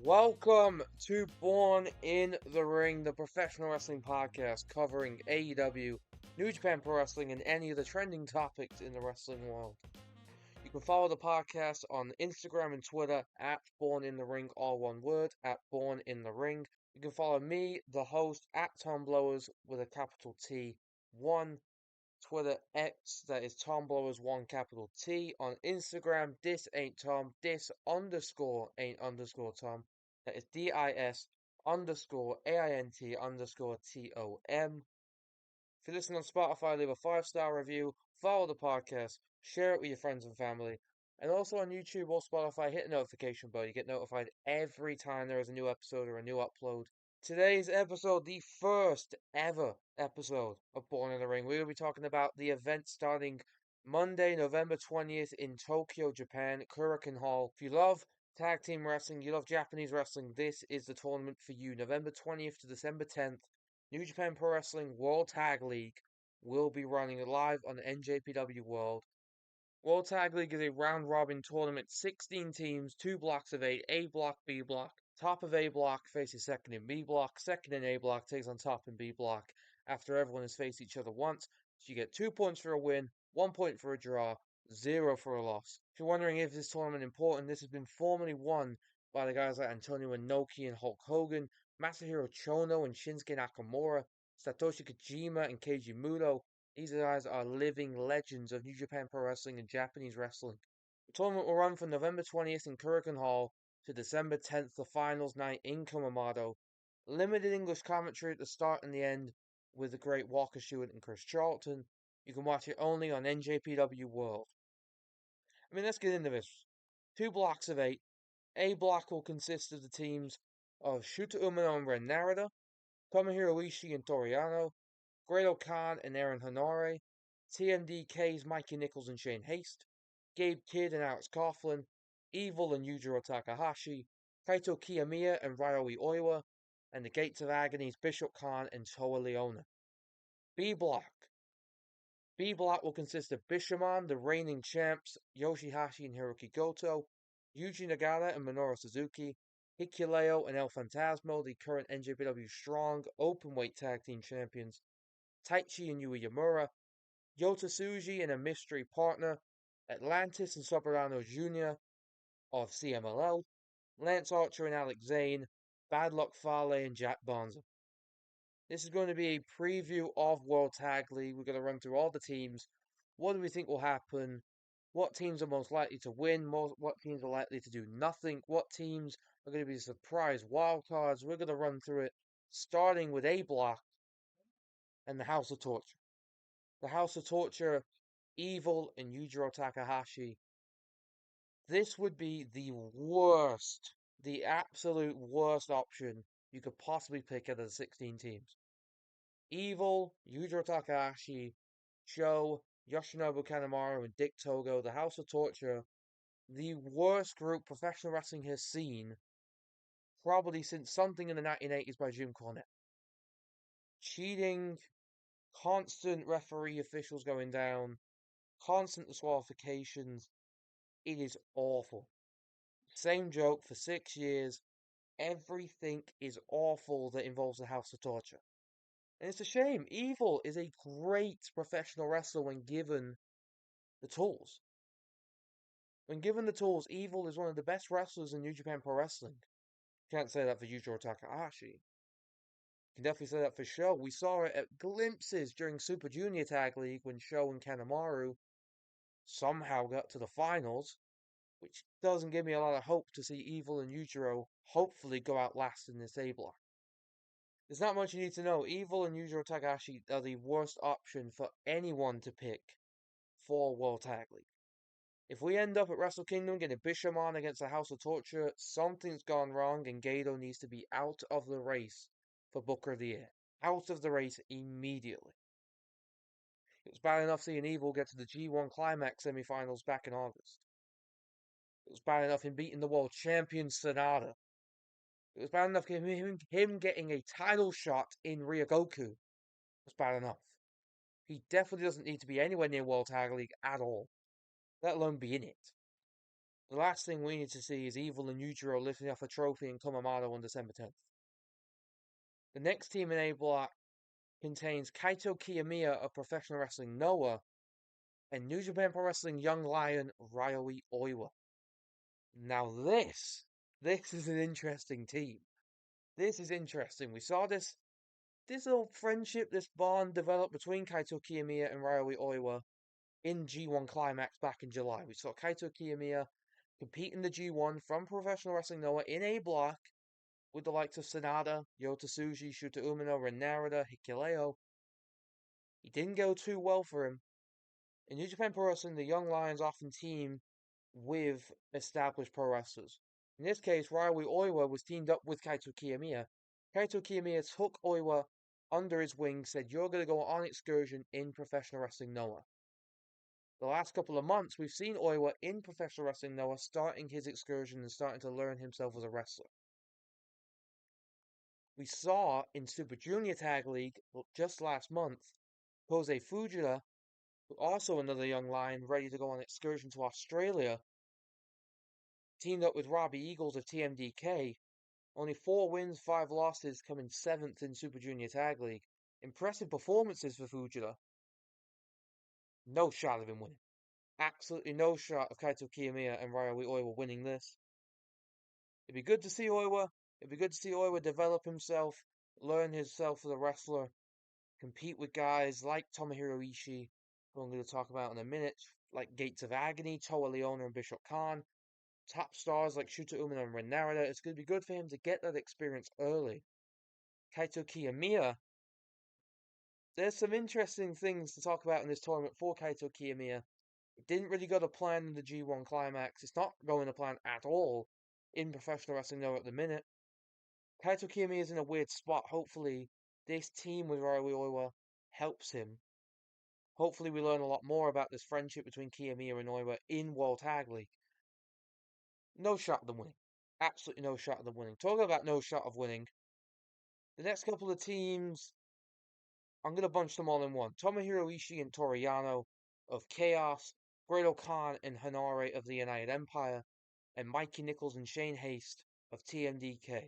Welcome to Born in the Ring, the professional wrestling podcast covering AEW, New Japan Pro Wrestling, and any of the trending topics in the wrestling world. You can follow the podcast on Instagram and Twitter at Born in the Ring, all one word, at Born in the Ring. You can follow me, the host, at Tom Blowers with a capital T1. Twitter X, that is Tom Blowers 1 capital T. On Instagram, this ain't Tom, this underscore ain't underscore Tom. That is DIS underscore AINT underscore TOM. If you listen on Spotify, leave a 5-star review, follow the podcast, share it with your friends and family. And also on YouTube or Spotify, hit the notification bell. You get notified every time there is a new episode or a new upload. Today's episode, the first ever episode of Born in the Ring. We're going to be talking about the event starting Monday, November 20th in Tokyo, Japan, Kurikan Hall. If you love tag team wrestling, you love Japanese wrestling, this is the tournament for you. November 20th to December 10th, New Japan Pro Wrestling World Tag League will be running live on NJPW World. World Tag League is a round-robin tournament, 16 teams, 2 blocks of 8, A block, B block. Top of A block faces second in B block, second in A block takes on top in B block after everyone has faced each other once. So you get 2 points for a win, 1 point for a draw, 0 for a loss. If you're wondering if this tournament is important, this has been formerly won by the guys like Antonio Inoki and Hulk Hogan, Masahiro Chono and Shinsuke Nakamura, Satoshi Kojima and Keiji Muto. These guys are living legends of New Japan Pro Wrestling and Japanese wrestling. The tournament will run from November 20th in Kurikan Hall to December 10th, the finals night in Kumamoto. Limited English commentary at the start and the end with the great Walker Stewart and Chris Charlton. You can watch it only on NJPW World. Let's get into this. 2 blocks of 8. A block will consist of the teams of Shuta Umino and Ren Narita, Tomohiro Ishii and Toriano, Great Khan and Aaron Honore, TMDK's Mikey Nichols and Shane Haste, Gabe Kidd and Alex Coughlin, Evil and Yujiro Takahashi, Kaito Kiyomiya and Ryohei Oiwa, and the Gates of Agony's Bishop Khan and Toa Leona. B Block. B Block will consist of Bishamon, the reigning champs, Yoshihashi and Hiroki Goto, Yuji Nagata and Minoru Suzuki, Hikuleo and El Phantasmo, the current NJPW Strong Openweight Tag Team Champions, Taichi and Yui Yamura, Yota Tsuji and a mystery partner, Atlantis and Soberano Jr. of CMLL, Lance Archer and Alex Zane, Bad Luck Fale and Jack Bonza. This is going to be a preview of World Tag League. We're going to run through all the teams. What do we think will happen? What teams are most likely to win? What teams are likely to do nothing? What teams are going to be surprise wildcards? We're going to run through it, starting with A Block and the House of Torture. The House of Torture, Evil, and Yujiro Takahashi. This would be the worst, the absolute worst option you could possibly pick out of the 16 teams. Evil, Yujiro Takahashi, Sho, Yoshinobu Kanemaru, and Dick Togo, the House of Torture, the worst group professional wrestling has seen probably since something in the 1980s by Jim Cornette. Cheating, constant referee officials going down, constant disqualifications. It is awful. Same joke for 6 years. Everything is awful that involves the House of Torture. And it's a shame. Evil is a great professional wrestler when given the tools. When given the tools, Evil is one of the best wrestlers in New Japan Pro Wrestling. Can't say that for Yujiro Takahashi. Can definitely say that for Sho. We saw it at glimpses during Super Junior Tag League when Sho and Kanemaru somehow got to the finals, which doesn't give me a lot of hope to see Evil and Yujiro hopefully go out last in this A block. There's not much you need to know. Evil and Yujiro Takahashi are the worst option for anyone to pick for World Tag League. If we end up at Wrestle Kingdom getting Bishamon against the House of Torture, something's gone wrong and Gedo needs to be out of the race for Booker of the Year. Out of the race immediately. It was bad enough seeing Evil get to the G1 Climax semifinals back in August. It was bad enough him beating the world champion Sonata. It was bad enough him getting a title shot in Ryogoku. It was bad enough. He definitely doesn't need to be anywhere near World Tag League at all, let alone be in it. The last thing we need to see is Evil and Yujiro lifting off a trophy in Kumamoto on December 10th. The next team in A Block contains Kaito Kiyomiya of Professional Wrestling Noah and New Japan Pro Wrestling Young Lion Ryoi Oiwa. Now this is an interesting team. This is interesting. We saw this little friendship, this bond develop between Kaito Kiyomiya and Ryoi Oiwa in G1 Climax back in July. We saw Kaito Kiyomiya compete in the G1 from Professional Wrestling Noah in A Block with the likes of Sanada, Yota Tsuji, Shota Umino, Narita, Hikuleo. It didn't go too well for him. In New Japan Pro Wrestling, the Young Lions often team with established pro wrestlers. In this case, Ryoi Oiwa was teamed up with Kaito Kiyomiya. Kaito Kiyomiya took Oiwa under his wing, said, "You're going to go on excursion in Professional Wrestling Noah." The last couple of months, we've seen Oiwa in Professional Wrestling Noah starting his excursion and starting to learn himself as a wrestler. We saw in Super Junior Tag League just last month, Jose Fujita, also another young lion ready to go on excursion to Australia, teamed up with Robbie Eagles of TMDK. Only 4 wins, 5 losses, coming 7th in Super Junior Tag League. Impressive performances for Fujita. No shot of him winning. Absolutely no shot of Kaito Kiyomiya and Ryoi Oiwa winning this. It'd be good to see Oiwa. It'd be good to see Oiwa develop himself, learn himself as a wrestler, compete with guys like Tomohiro Ishii, who I'm going to talk about in a minute, like Gates of Agony, Toa Leona, and Bishop Khan. Top stars like Shota Umino and Narita. It's going to be good for him to get that experience early. Kaito Kiyomiya. There's some interesting things to talk about in this tournament for Kaito Kiyomiya. It didn't really go to plan in the G1 Climax. It's not going to plan at all in Professional Wrestling though at the minute. Kaito Kiyomiya is in a weird spot. Hopefully, this team with Ryoi Oiwa helps him. Hopefully, we learn a lot more about this friendship between Kiyomiya and Oiwa in World Tag League. No shot of them winning. Absolutely no shot of them winning. Talking about no shot of winning, the next couple of teams, I'm going to bunch them all in one. Tomohiro Ishii and Toru Yano of Chaos, Great Khan and Hanare of the United Empire, and Mikey Nichols and Shane Haste of TMDK.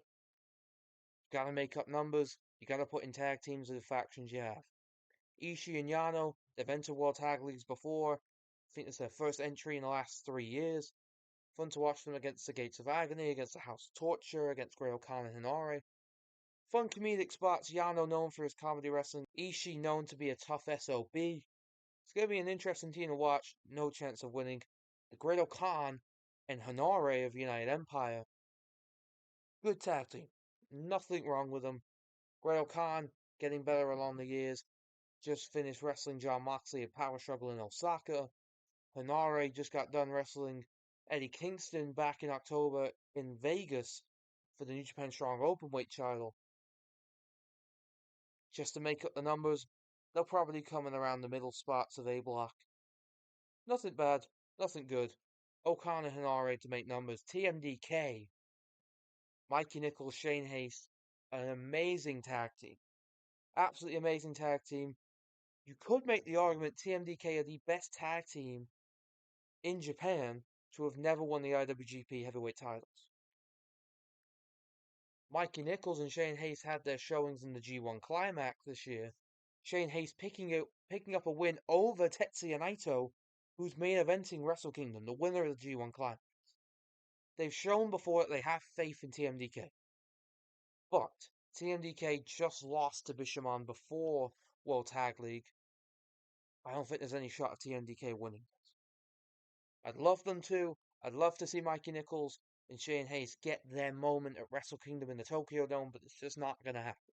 Gotta make up numbers, you gotta put in tag teams of the factions you have. Ishii and Yano, they've entered World Tag Leagues before. I think it's their first entry in the last 3 years. Fun to watch them against the Gates of Agony, against the House of Torture, against Great Khan and Hanare. Fun comedic spots, Yano known for his comedy wrestling, Ishii known to be a tough SOB. It's going to be an interesting team to watch, no chance of winning. The Great Khan and Hanare of United Empire. Good tag team. Nothing wrong with them. Great Khan getting better along the years. Just finished wrestling John Moxley at Power Struggle in Osaka. Hanare just got done wrestling Eddie Kingston back in October in Vegas for the New Japan Strong Openweight title. Just to make up the numbers, they'll probably come in around the middle spots of A Block. Nothing bad, nothing good. O'Connor and Hanare to make numbers. TMDK, Mikey Nichols, Shane Haste, an amazing tag team. Absolutely amazing tag team. You could make the argument TMDK are the best tag team in Japan to have never won the IWGP heavyweight titles. Mikey Nichols and Shane Haste had their showings in the G1 Climax this year. Shane Haste picking up a win over Tetsuya Naito, who's main eventing Wrestle Kingdom, the winner of the G1 Climax. They've shown before that they have faith in TMDK. But TMDK just lost to Bishamon before World Tag League. I don't think there's any shot of TMDK winning this. I'd love them to. I'd love to see Mikey Nichols and Shane Haste get their moment at Wrestle Kingdom in the Tokyo Dome, but it's just not going to happen.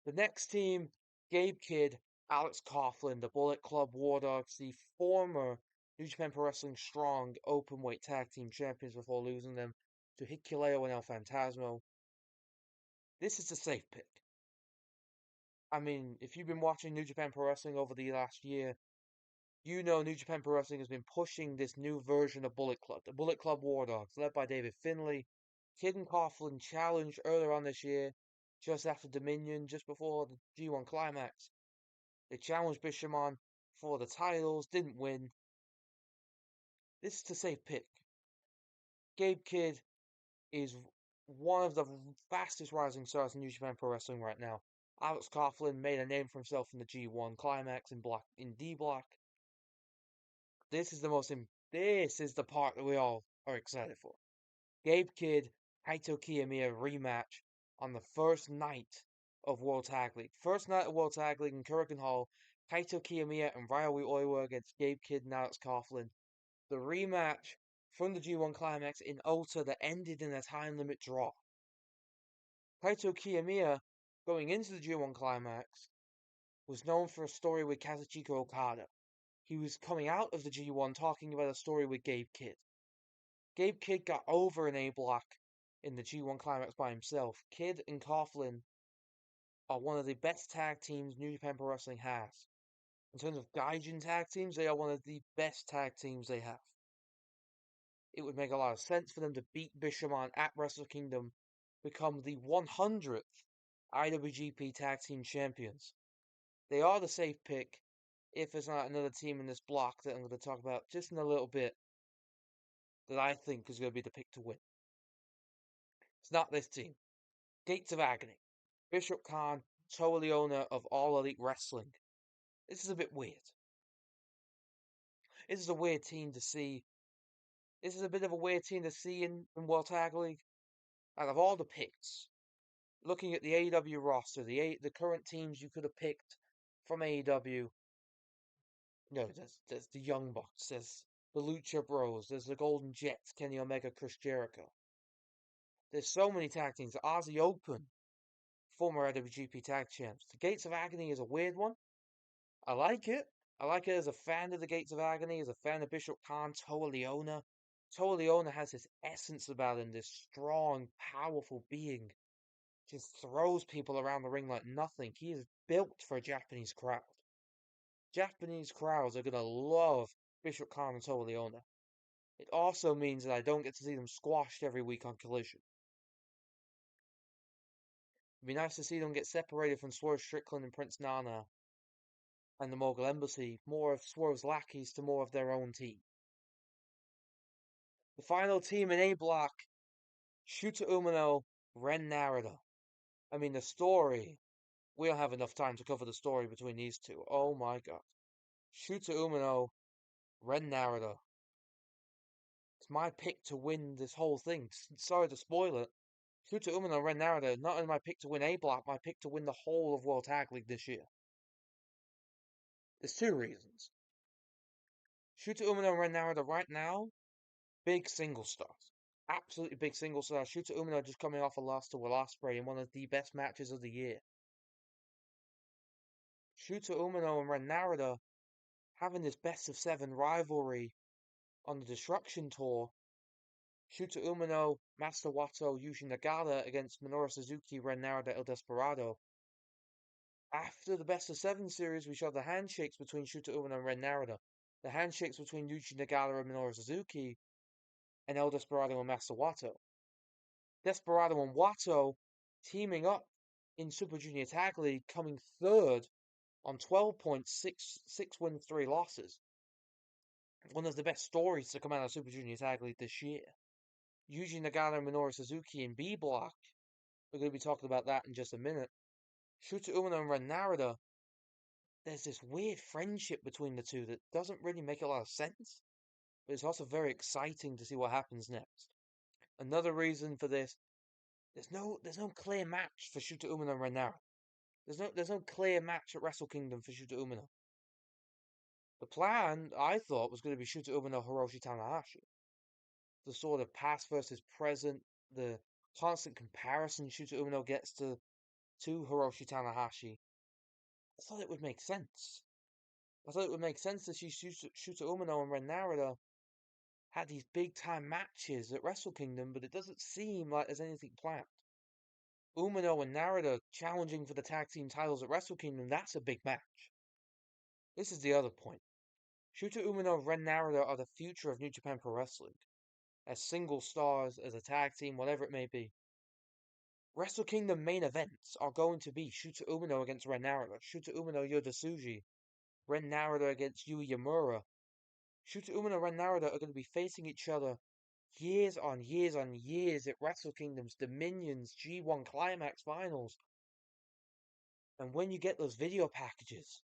The next team, Gabe Kidd, Alex Coughlin, the Bullet Club War Dogs, the former New Japan Pro Wrestling Strong Openweight Tag Team Champions before losing them to Hikuleo and El Phantasmo. This is a safe pick. I mean, if you've been watching New Japan Pro Wrestling over the last year, you know New Japan Pro Wrestling has been pushing this new version of Bullet Club, the Bullet Club War Dogs, led by David Finlay. Kidd and Coughlin challenged earlier on this year, just after Dominion, just before the G1 Climax. They challenged Bishamon for the titles, didn't win. This is a safe pick. Gabe Kidd is one of the fastest rising stars in New Japan Pro Wrestling right now. Alex Coughlin made a name for himself in the G1 Climax in D Block. This is this is the part that we all are excited for. Gabe Kidd, Kaito Kiyomiya rematch on the first night of World Tag League. First night of World Tag League in Kurikan Hall. Kaito Kiyomiya and Ryohei Oiwa against Gabe Kidd and Alex Coughlin. The rematch from the G1 Climax in Ota that ended in a time limit draw. Kaito Kiyomiya, going into the G1 Climax, was known for a story with Kazuchika Okada. He was coming out of the G1 talking about a story with Gabe Kidd. Gabe Kidd got over an A block in the G1 Climax by himself. Kidd and Coughlin are one of the best tag teams New Japan Pro Wrestling has. In terms of Gaijin tag teams, they are one of the best tag teams they have. It would make a lot of sense for them to beat Bishamon at Wrestle Kingdom, become the 100th IWGP Tag Team Champions. They are the safe pick if there's not another team in this block that I'm going to talk about just in a little bit that I think is going to be the pick to win. It's not this team. Gates of Agony. Bishop Khan, Toa Leona of All Elite Wrestling. This is a bit weird. This is a weird team to see. This is a bit of a weird team to see in World Tag League. Out of all the picks, looking at the AEW roster, the current teams you could have picked from AEW, there's the Young Bucks, there's the Lucha Bros, there's the Golden Jets, Kenny Omega, Chris Jericho. There's so many tag teams. The Aussie Open, former IWGP Tag Champs. The Gates of Agony is a weird one. I like it. I like it as a fan of the Gates of Agony, as a fan of Bishop Khan, Toa Leona. Toa Leona has this essence about him, this strong, powerful being. Just throws people around the ring like nothing. He is built for a Japanese crowd. Japanese crowds are going to love Bishop Khan and Toa Leona. It also means that I don't get to see them squashed every week on Collision. It'd be nice to see them get separated from Swerve Strickland and Prince Nana and the Mogul Embassy, more of Swerve's lackeys to more of their own team. The final team in A block, Shuta Umino, Ren Narita. I mean, the story, we don't have enough time to cover the story between these two. Oh my god. Shuta Umino, Ren Narita. It's my pick to win this whole thing. Sorry to spoil it. Shuta Umino, Ren Narita, not only my pick to win A block, my pick to win the whole of World Tag League this year. There's two reasons. Shuta Umino and Ren Narita right now, big single stars. Absolutely big single stars. Shuta Umino just coming off a loss to Will Ospreay in one of the best matches of the year. Shuta Umino and Ren Narita having this best of 7 rivalry on the Destruction Tour. Shuta Umino, Master Wato, Yuji Nagata against Minoru Suzuki, Ren Narita, El Desperado. After the best of 7 series, we saw the handshakes between Shuta Umino and Ren Narita. The handshakes between Yuji Nagata and Minoru Suzuki, and El Desperado and Master Wato. Desperado and Wato teaming up in Super Junior Tag League, coming third on 12 points, 6 wins, 3 losses. One of the best stories to come out of Super Junior Tag League this year. Yuji Nagata and Minoru Suzuki in B block. We're going to be talking about that in just a minute. Shuta Umino and Ren Narita. There's this weird friendship between the two that doesn't really make a lot of sense, but it's also very exciting to see what happens next. Another reason for this, there's no clear match for Shuta Umino and Ren Narita. There's no clear match at Wrestle Kingdom for Shuta Umino. The plan, I thought, was going to be Shuta Umino Hiroshi Tanahashi. The sort of past versus present, the constant comparison Shuta Umino gets to Hiroshi Tanahashi. I thought it would make sense. I thought it would make sense to see Shuta Umino and Ren Narita had these big time matches at Wrestle Kingdom, but it doesn't seem like there's anything planned. Umino and Narita challenging for the tag team titles at Wrestle Kingdom, that's a big match. This is the other point. Shuta Umino and Ren Narita are the future of New Japan Pro Wrestling. As single stars, as a tag team, whatever it may be. Wrestle Kingdom main events are going to be Shuta Umino against Ren Narita, Shuta Umino Yota Tsuji, Ren Narita against Yui Yamura. Shuta Umino and Ren Narita are going to be facing each other years on years on years at Wrestle Kingdom's Dominion's G1 Climax Finals. And when you get those video packages,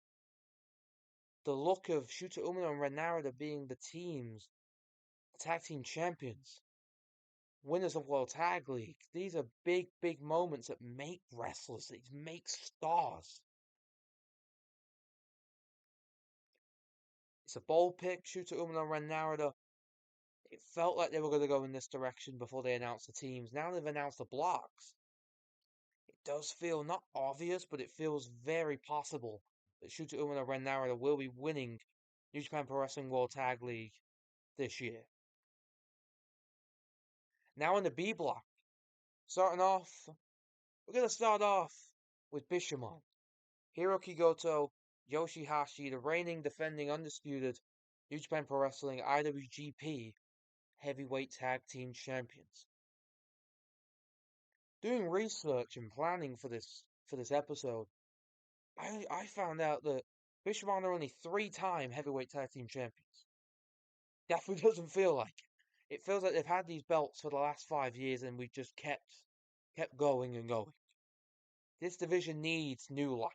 the look of Shota Umino and Narita being the tag team champions, winners of World Tag League. These are big, big moments that make wrestlers, these make stars. It's a bold pick, Shota Umino and Narita. It felt like they were going to go in this direction before they announced the teams. Now they've announced the blocks. It does feel not obvious, but it feels very possible that Shota Umino and Narita will be winning New Japan Pro Wrestling World Tag League this year. Now in the B block, we're going to start off with Bishamon, Hiroki Goto, Yoshihashi, the reigning, defending, undisputed New Japan Pro Wrestling IWGP Heavyweight Tag Team Champions. Doing research and planning for this episode, I found out that Bishamon are only 3-time Heavyweight Tag Team Champions. Definitely doesn't feel like it. It feels like they've had these belts for the last 5 years and we've just kept going and going. This division needs new life.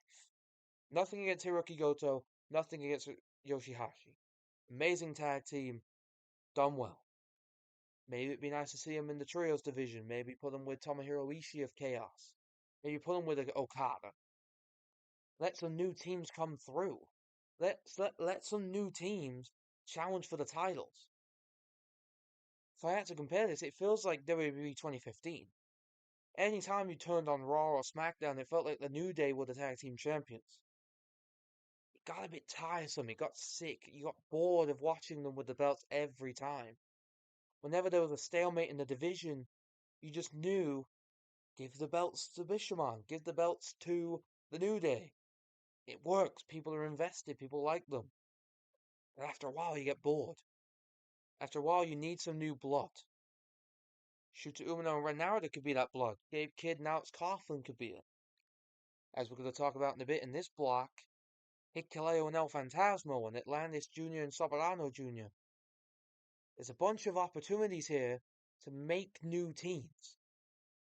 Nothing against Hiroki Goto, nothing against Yoshihashi. Amazing tag team, done well. Maybe it'd be nice to see him in the Trios division. Maybe put him with Tomohiro Ishii of Chaos. Maybe put him with Okada. Let some new teams come through. Let some new teams challenge for the titles. If I had to compare this, it feels like WWE 2015. Anytime you turned on Raw or SmackDown, it felt like the New Day were the tag team champions. It got a bit tiresome, it got sick, you got bored of watching them with the belts every time. Whenever there was a stalemate in the division, you just knew, give the belts to Bishamon, give the belts to the New Day. It works, people are invested, people like them. But after a while, you get bored. After a while, you need some new blood. Shota Umino and Narita could be that blood. Gabe Kidd and Alex Coughlin could be it. As we're going to talk about in a bit in this block, Hikuleo and El Fantasmo and Atlantis Jr. and Soberano Jr. There's a bunch of opportunities here to make new teams.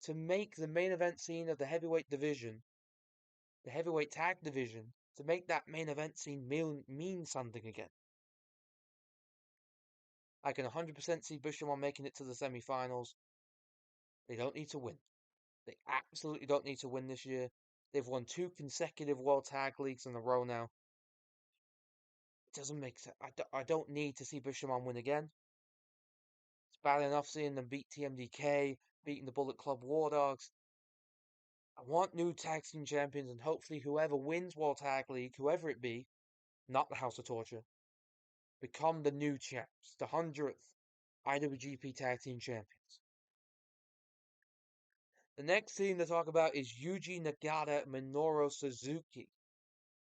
To make the main event scene of the heavyweight division, the heavyweight tag division, to make that main event scene mean something again. I can 100% see Bishamon making it to the semi-finals. They don't need to win. They absolutely don't need to win this year. They've won 2 consecutive World Tag Leagues in a row now. It doesn't make sense. I don't need to see Bishamon win again. It's bad enough seeing them beat TMDK, beating the Bullet Club War Dogs. I want new tag team champions, and hopefully whoever wins World Tag League, whoever it be, not the House of Torture, become the new champs, the 100th IWGP Tag Team Champions. The next team to talk about is Yuji Nagata and Minoru Suzuki.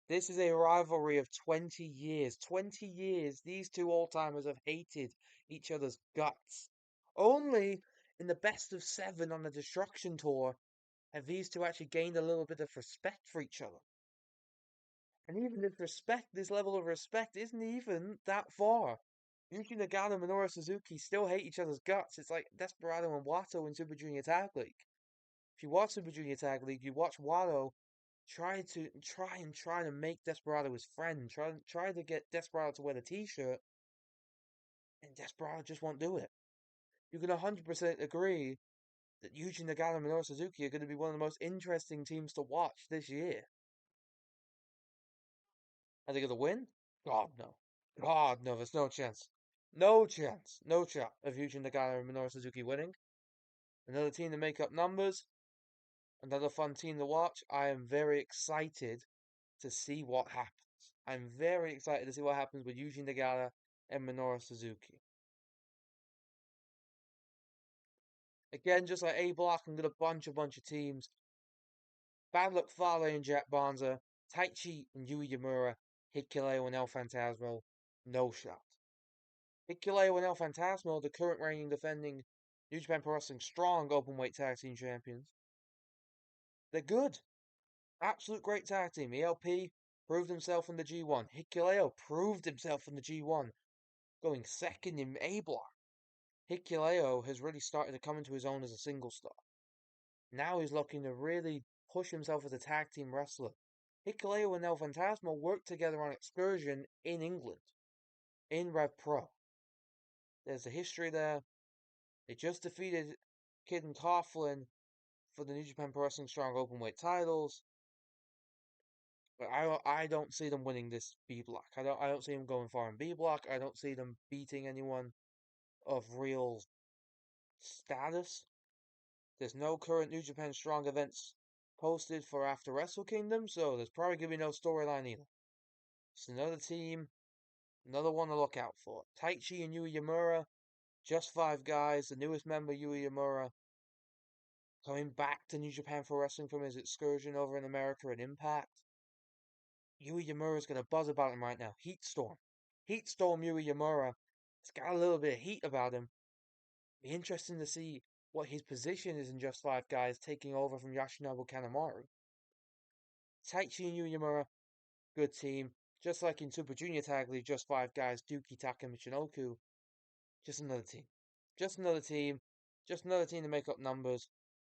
This is a rivalry of 20 years. 20 years, these two old-timers have hated each other's guts. Only in the best of 7 on the Destruction Tour have these two actually gained a little bit of respect for each other. And even this level of respect isn't even that far. Yuji Nagata and Minoru Suzuki still hate each other's guts. It's like Desperado and Wato in Super Junior Tag League. If you watch Super Junior Tag League, you watch Wato try to make Desperado his friend, try to get Desperado to wear the t-shirt, and Desperado just won't do it. You can 100% agree that Yuji Nagata and Minoru Suzuki are going to be one of the most interesting teams to watch this year. Are they going to win? God, no. God, no, there's no chance. No chance. No chance of Yuji Nagata and Minoru Suzuki winning. Another team to make up numbers. Another fun team to watch. I am very excited to see what happens. I'm very excited to see what happens with Yuji Nagata and Minoru Suzuki. Again, just like A Block, I'm going to bunch a bunch of teams. Bad Luck Fale and Jack Bonza, Taichi and Yui Yamura, Hikuleo and El Fantasmo, no shot. Hikuleo and El Fantasmo, the current reigning defending New Japan Pro Wrestling Strong Openweight Tag Team Champions. They're good. Absolute great tag team. ELP proved himself in the G1. Hikuleo proved himself in the G1, going second in A Block. Hikuleo has really started to come into his own as a single star. Now he's looking to really push himself as a tag team wrestler. Hikuleo and El Fantasma worked together on Excursion in England, in Rev Pro. There's a history there. They just defeated Kid and Coughlin for the New Japan Pro Wrestling Strong Openweight titles. But I don't see them winning this B block. I don't see them going far in B block. I don't see them beating anyone of real status. There's no current New Japan Strong events posted for after Wrestle Kingdom, so there's probably gonna be no storyline either. It's another team, another one to look out for. Taichi and Yui Yamura, just 5 guys. The newest member, Yui Yamura, coming back to New Japan Pro Wrestling from his excursion over in America at Impact. Yui Yamura's got a buzz about him right now. Heatstorm. Heatstorm Yui Yamura. It's got a little bit of heat about him. Be interesting to see what his position is in just 5 guys taking over from Yoshinobu Kanemaru. Taichi and Yui Yamura, good team. Just like in Super Junior Tag League, just 5 guys, Duki, Taka, Michinoku. Just another team. Just another team. Just another team to make up numbers.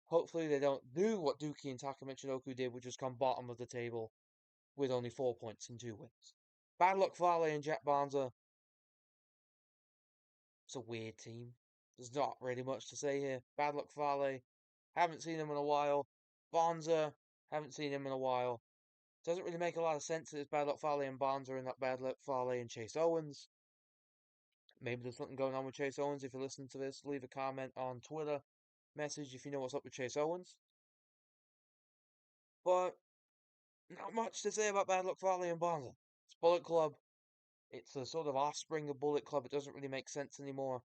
Hopefully they don't do what Duki and Taka Michinoku did, which is come bottom of the table with only 4 points and 2 wins. Bad Luck Fale and Jet Bonza. It's a weird team. There's not really much to say here. Bad Luck Fale. Haven't seen him in a while. Bonza. Haven't seen him in a while. Doesn't really make a lot of sense that it's Bad Luck Fale and Bonza and not Bad Luck Fale and Chase Owens. Maybe there's something going on with Chase Owens. If you're listening to this, leave a comment on Twitter. Message if you know what's up with Chase Owens. But not much to say about Bad Luck Fale and Bonza. It's Bullet Club. It's a sort of offspring of Bullet Club. It doesn't really make sense anymore.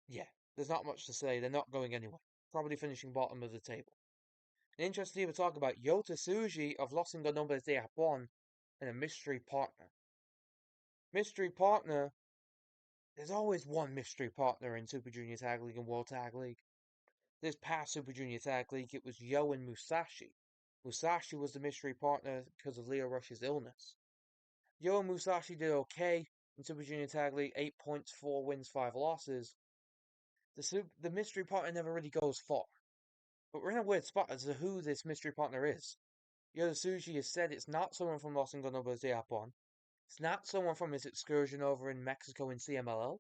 Yeah, there's not much to say. They're not going anywhere. Probably finishing bottom of the table. An interesting thing to talk about Yota Tsuji of Los Ingonobles de Japón and a mystery partner. Mystery partner. There's always one mystery partner in Super Junior Tag League and World Tag League. This past Super Junior Tag League, it was Yo and Musashi. Musashi was the mystery partner because of Leo Rush's illness. Yo and Musashi did okay in Super Junior Tag League, 8 points, 4 wins, 5 losses. The mystery partner never really goes far. But we're in a weird spot as to who this mystery partner is. Yota Tsuji has said it's not someone from Los Ingonobles de Japón. It's not someone from his excursion over in Mexico in CMLL.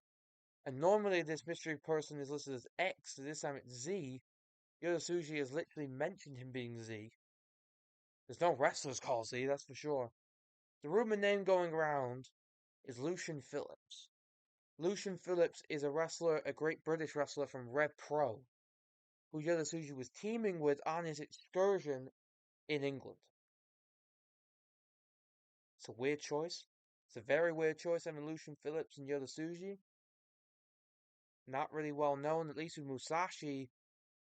And normally this mystery person is listed as X, so this time it's Z. Yota Tsuji has literally mentioned him being Z. There's no wrestlers called Z, that's for sure. The rumor name going around is Lucian Phillips. Lucian Phillips is a wrestler, a great British wrestler from Rev Pro, who Yota Tsuji was teaming with on his excursion in England. It's a weird choice. It's a very weird choice having Lucian Phillips and Yota Tsuji. Not really well known, at least with Musashi.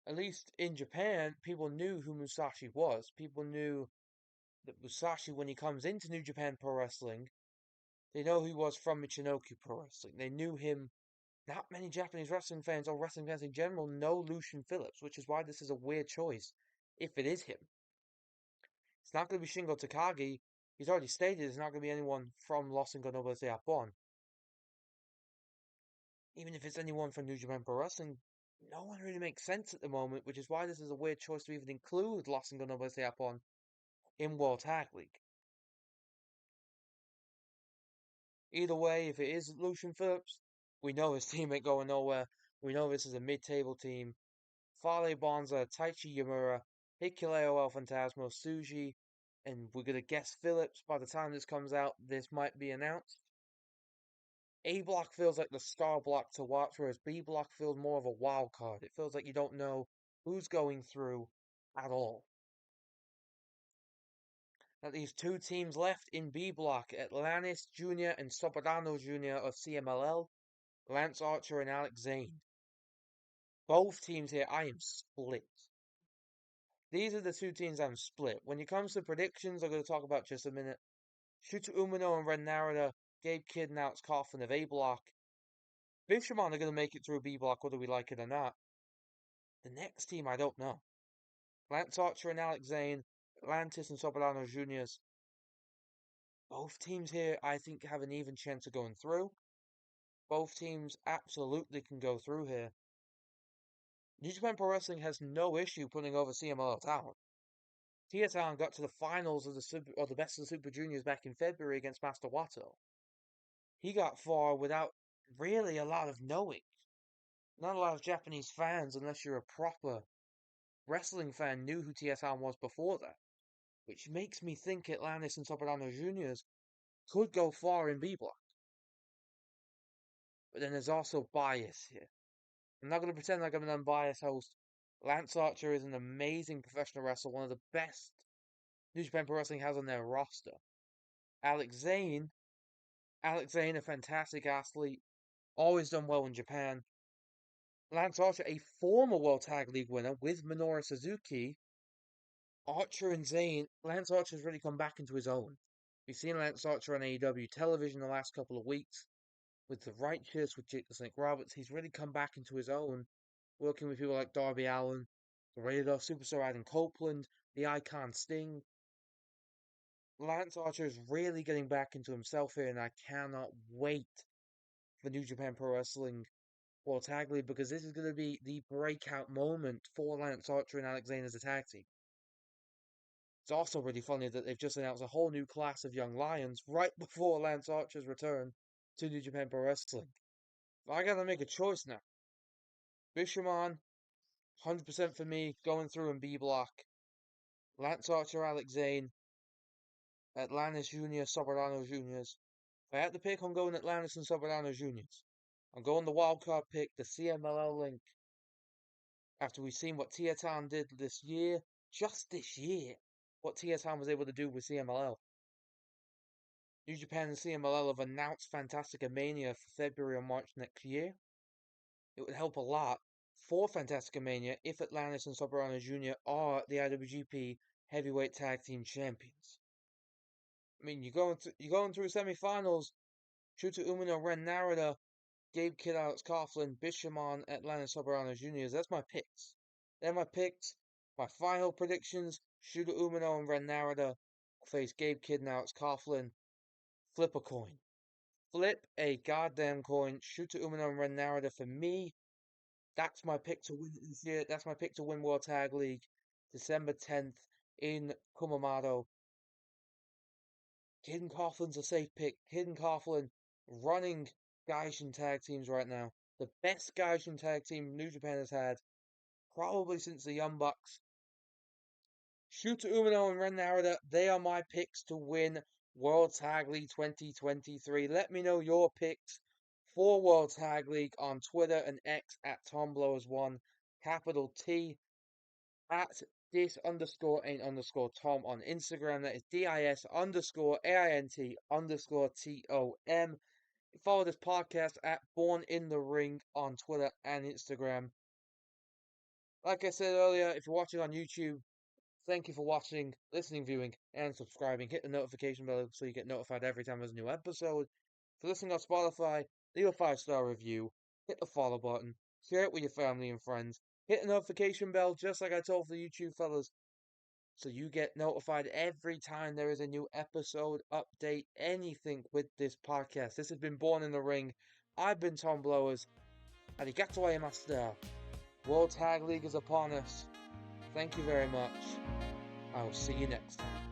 At least in Japan, people knew who Musashi was. People knew that Musashi, when he comes into New Japan Pro Wrestling, they know who he was from Michinoku Pro Wrestling. They knew him. Not many Japanese wrestling fans or wrestling fans in general know Lucian Phillips, which is why this is a weird choice, if it is him. It's not going to be Shingo Takagi. He's already stated it's not going to be anyone from Los Ingonobles de Japón. Even if it's anyone from New Japan Pro Wrestling, no one really makes sense at the moment, which is why this is a weird choice to even include Los Ingonobles de Japón in World Tag League. Either way, if it is Lucian Phillips, we know his team ain't going nowhere. We know this is a mid-table team. Fale Bonza, Taichi Yamura, Hikuleo El Fantasma, Tsuji, and we're going to guess Phillips. By the time this comes out, this might be announced. A block feels like the star block to watch, whereas B block feels more of a wild card. It feels like you don't know who's going through at all. Now, these 2 teams left in B block, Atlantis Jr. and Soberano Jr. of CMLL, Lance Archer and Alex Zane. Both teams here, I am split. These are the 2 teams I'm split. When it comes to predictions, I'm going to talk about just a minute. Shuto Umino and Ren Narita, Gabe Kidd and Alex Coughlin of A block. Bishamon are going to make it through B block whether we like it or not. The next team, I don't know. Lance Archer and Alex Zane, Atlantis and Soberano Juniors. Both teams here, I think, have an even chance of going through. Both teams absolutely can go through here. New Japan Pro Wrestling has no issue putting over CMLL talent. Town got to the finals of the best of the Super Juniors back in February against Master Wato. He got far without really a lot of knowing. Not a lot of Japanese fans, unless you're a proper wrestling fan, knew who Town was before that. Which makes me think Atlantis and Soprano Juniors could go far in B Block. But then there's also bias here. I'm not going to pretend like I'm an unbiased host. Lance Archer is an amazing professional wrestler, one of the best New Japan Pro Wrestling has on their roster. Alex Zane, a fantastic athlete, always done well in Japan. Lance Archer, a former World Tag League winner with Minoru Suzuki. Archer and Zane, Lance Archer's really come back into his own. We've seen Lance Archer on AEW television the last couple of weeks with the Righteous, with Jake the Snake Roberts. He's really come back into his own, working with people like Darby Allin, the Rated R Superstar Adam Copeland, the Icon Sting. Lance Archer is really getting back into himself here, and I cannot wait for New Japan Pro Wrestling World Tag League, because this is going to be the breakout moment for Lance Archer and Alex Zane as a tag team. It's also really funny that they've just announced a whole new class of young lions right before Lance Archer's return to New Japan Pro Wrestling. I gotta make a choice now. Bishamon, 100% for me, going through in B Block. Lance Archer, Alex Zane, Atlantis Junior, Soberano Juniors. If I had to pick, I'm going Atlantis and Soberano Juniors. I'm going the wildcard pick, the CMLL link. After we've seen what Town did this year, just this year, what Town was able to do with CMLL. New Japan and CMLL have announced Fantastica Mania for February or March next year. It would help a lot for Fantastica Mania if Atlantis and Soberano Jr. are the IWGP Heavyweight Tag Team Champions. I mean, you're going through semifinals. Shota Umino, Ren Narita, Gabe Kidd, Alex Coughlin, Bishamon, Atlantis, Soberano Jr. That's my picks. They're my picks. My final predictions: Shota Umino and Ren Narita face Gabe Kidd and Alex Coughlin. Flip a coin. Flip a goddamn coin. Shota Umino and Ren Narita for me. That's my pick to win this year. That's my pick to win World Tag League, December 10th in Kumamoto. Kidd and Coughlin's a safe pick. Kidd and Coughlin running Gaijin tag teams right now. The best Gaijin tag team New Japan has had, probably since the Young Bucks. Shota Umino and Ren Narita, they are my picks to win World Tag League 2023. Let me know your picks for World Tag League on Twitter and X at TomBlowers1, capital T, at dis_ain't_Tom on Instagram. That is dis_AINT_TOM. Follow this podcast at Born in the Ring on Twitter and Instagram. Like I said earlier, if you're watching on YouTube, thank you for watching, listening, viewing, and subscribing. Hit the notification bell so you get notified every time there's a new episode. If you're listening on Spotify, leave a 5-star review, hit the follow button, share it with your family and friends, hit the notification bell just like I told the YouTube fellas, so you get notified every time there is a new episode, update, anything with this podcast. This has been Born in the Ring. I've been Tom Blowers. Arigato gozaimashita. World Tag League is upon us. Thank you very much. I will see you next time.